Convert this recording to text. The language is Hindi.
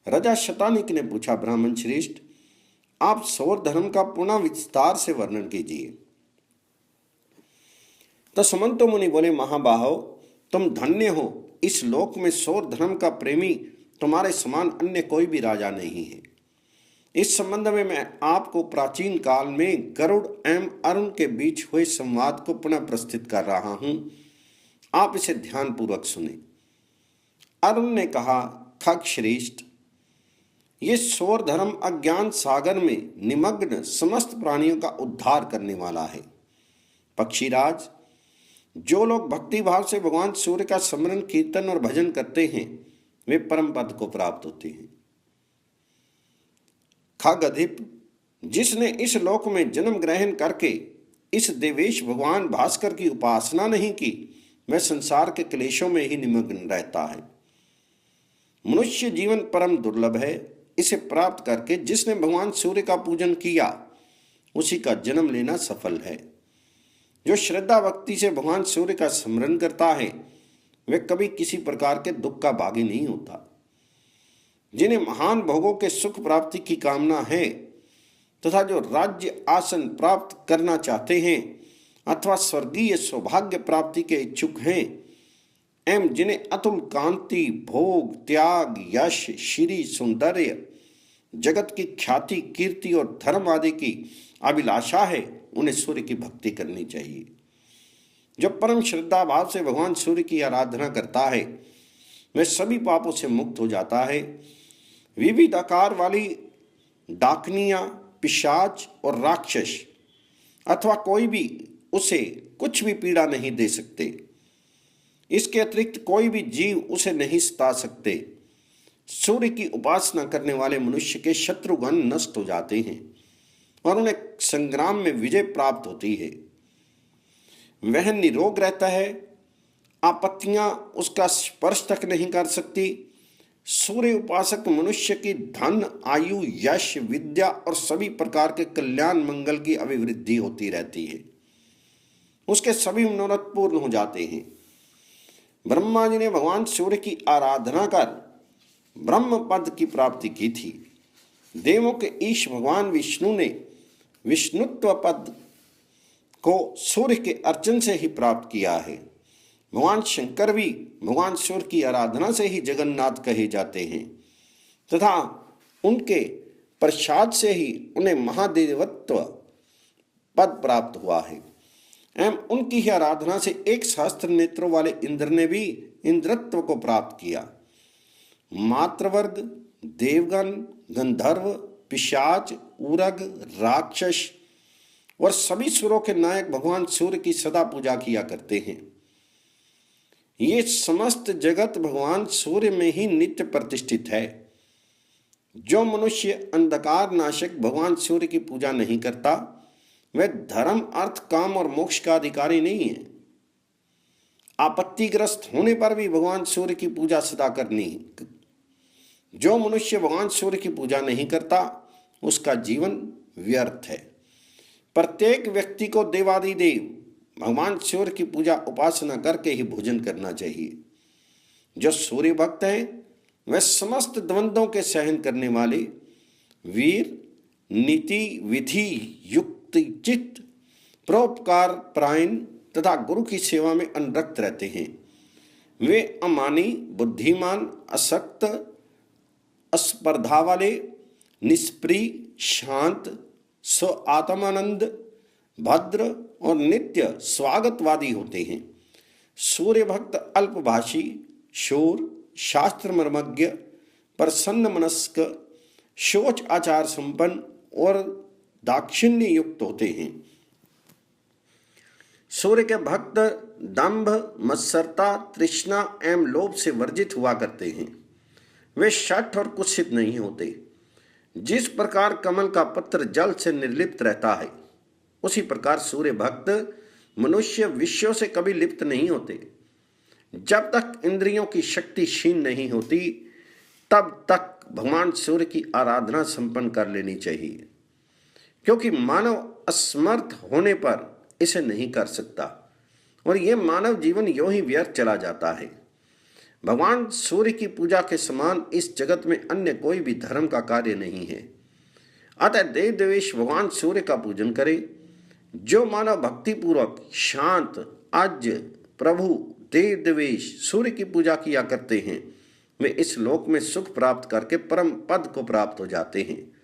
राजा शतानिक ने पूछा, ब्राह्मण श्रेष्ठ, आप सौर धर्म का पुनः विस्तार से वर्णन कीजिए। तो समंतो मुनि बोले, महाबाहो, तुम धन्य हो, इस लोक में सौर धर्म का प्रेमी तुम्हारे समान अन्य कोई भी राजा नहीं है। इस संबंध में मैं आपको प्राचीन काल में गरुड़ एवं अरुण के बीच हुए संवाद को पुनः प्रस्तुत कर रहा हूं, आप इसे ध्यानपूर्वक सुने। अरुण ने कहा, खग श्रेष्ठ, ये सौर धर्म अज्ञान सागर में निमग्न समस्त प्राणियों का उद्धार करने वाला है। पक्षीराज, जो लोग भक्ति भाव से भगवान सूर्य का स्मरण, कीर्तन और भजन करते हैं वे परम पद को प्राप्त होते हैं। खगधिप, जिसने इस लोक में जन्म ग्रहण करके इस देवेश भगवान भास्कर की उपासना नहीं की, वह संसार के क्लेशों में ही निमग्न रहता है। मनुष्य जीवन परम दुर्लभ है, इसे प्राप्त करके जिसने भगवान सूर्य का पूजन किया उसी का जन्म लेना सफल है। जो श्रद्धा भक्ति से भगवान सूर्य का स्मरण करता है वह कभी किसी प्रकार के दुख का भागी नहीं होता। जिन्हें महान भोगों के सुख प्राप्ति की कामना है तथा जो राज्य आसन प्राप्त करना चाहते हैं अथवा स्वर्गीय सौभाग्य प्राप्ति के इच्छुक हैं एवं जिन्हें अतुल कांति, भोग, त्याग, यश, श्री, सौंदर्य, जगत की ख्याति, कीर्ति और धर्म आदि की अभिलाषा है, उन्हें सूर्य की भक्ति करनी चाहिए। जो परम श्रद्धा भाव से भगवान सूर्य की आराधना करता है वह सभी पापों से मुक्त हो जाता है। विविध आकार वाली डाकनियां, पिशाच और राक्षस अथवा कोई भी उसे कुछ भी पीड़ा नहीं दे सकते। इसके अतिरिक्त कोई भी जीव उसे नहीं सता सकते। सूर्य की उपासना करने वाले मनुष्य के शत्रुगण नष्ट हो जाते हैं और उन्हें संग्राम में विजय प्राप्त होती है। वह निरोग रहता है, आपत्तियां उसका स्पर्श तक नहीं कर सकती। सूर्य उपासक मनुष्य की धन, आयु, यश, विद्या और सभी प्रकार के कल्याण मंगल की अभिवृद्धि होती रहती है। उसके सभी मनोरथ पूर्ण हो जाते हैं। ब्रह्मा जी ने भगवान सूर्य की आराधना कर ब्रह्म पद की प्राप्ति की थी। देवों के ईश भगवान विष्णु ने विष्णुत्व पद को सूर्य के अर्चन से ही प्राप्त किया है। भगवान शंकर भी भगवान सूर्य की आराधना से ही जगन्नाथ कहे जाते हैं तथा उनके प्रसाद से ही उन्हें महादेवत्व पद प्राप्त हुआ है एवं उनकी ही आराधना से एक सहस्त्र नेत्रों वाले इंद्र ने भी इंद्रत्व को प्राप्त किया। मातृवर्ग, देवगण, गंधर्व, पिशाच, उरग, राक्षस और सभी सुरों के नायक भगवान सूर्य की सदा पूजा किया करते हैं। ये समस्त जगत भगवान सूर्य में ही नित्य प्रतिष्ठित है। जो मनुष्य अंधकार नाशक भगवान सूर्य की पूजा नहीं करता वह धर्म, अर्थ, काम और मोक्ष का अधिकारी नहीं है। आपत्तिग्रस्त होने पर भी भगवान सूर्य की पूजा सदा करनी है। जो मनुष्य भगवान सूर्य की पूजा नहीं करता उसका जीवन व्यर्थ है। प्रत्येक व्यक्ति को देवादिदेव भगवान सूर्य की पूजा उपासना करके ही भोजन करना चाहिए। जो सूर्य भक्त हैं वह समस्त द्वंद्वों के सहन करने वाले वीर, नीति विधि युक्त चित्त, परोपकार परायण तथा गुरु की सेवा में अनुरक्त रहते हैं। वे अमानी, बुद्धिमान, असक्त, अस्पर्धा वाले, निष्प्रिय, शांत, स्व आत्मानंद, भद्र और नित्य स्वागतवादी होते हैं। सूर्य भक्त अल्पभाषी, शूर, शास्त्र मर्मज्ञ, प्रसन्न मनस्क, शोच आचार संपन्न और दाक्षिण्य युक्त होते हैं। सूर्य के भक्त दंभ, मत्सरता, तृष्णा एवं लोभ से वर्जित हुआ करते हैं। वे शठ और कुत्सित नहीं होते। जिस प्रकार कमल का पत्र जल से निर्लिप्त रहता है उसी प्रकार सूर्य भक्त मनुष्य विषयों से कभी लिप्त नहीं होते। जब तक इंद्रियों की शक्ति क्षीण नहीं होती तब तक भगवान सूर्य की आराधना संपन्न कर लेनी चाहिए, क्योंकि मानव असमर्थ होने पर इसे नहीं कर सकता और यह मानव जीवन यूं ही व्यर्थ चला जाता है। भगवान सूर्य की पूजा के समान इस जगत में अन्य कोई भी धर्म का कार्य नहीं है। अतः देव देवेश भगवान सूर्य का पूजन करे। जो मानव भक्ति पूर्वक शांत आज प्रभु देव देवेश सूर्य की पूजा किया करते हैं, वे इस लोक में सुख प्राप्त करके परम पद को प्राप्त हो जाते हैं।